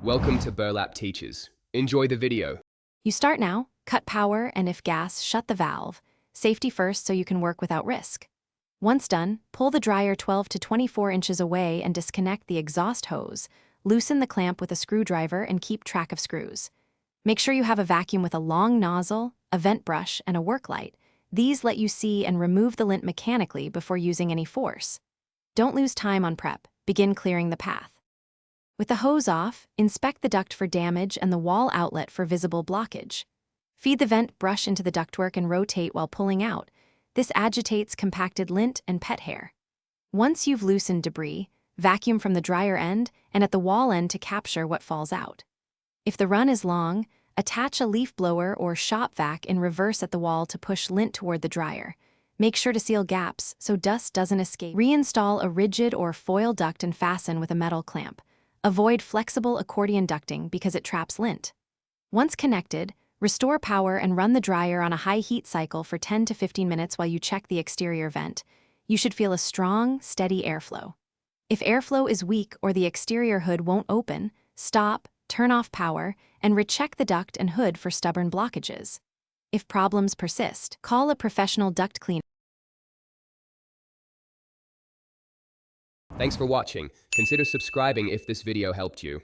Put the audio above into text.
Welcome to Burlap Teachers. Enjoy the video. You start now, cut power, and if gas, shut the valve. Safety first so you can work without risk. Once done, pull the dryer 12 to 24 inches away and disconnect the exhaust hose. Loosen the clamp with a screwdriver and keep track of screws. Make sure you have a vacuum with a long nozzle, a vent brush, and a work light. These let you see and remove the lint mechanically before using any force. Don't lose time on prep. Begin clearing the path. With the hose off, inspect the duct for damage and the wall outlet for visible blockage. Feed the vent brush into the ductwork and rotate while pulling out. This agitates compacted lint and pet hair. Once you've loosened debris, vacuum from the dryer end and at the wall end to capture what falls out. If the run is long, attach a leaf blower or shop vac in reverse at the wall to push lint toward the dryer. Make sure to seal gaps so dust doesn't escape. Reinstall a rigid or foil duct and fasten with a metal clamp. Avoid flexible accordion ducting because it traps lint. Once connected, restore power and run the dryer on a high heat cycle for 10 to 15 minutes while you check the exterior vent. You should feel a strong, steady airflow. If airflow is weak or the exterior hood won't open, stop, turn off power, and recheck the duct and hood for stubborn blockages. If problems persist, call a professional duct cleaner. Thanks for watching. Consider subscribing if this video helped you.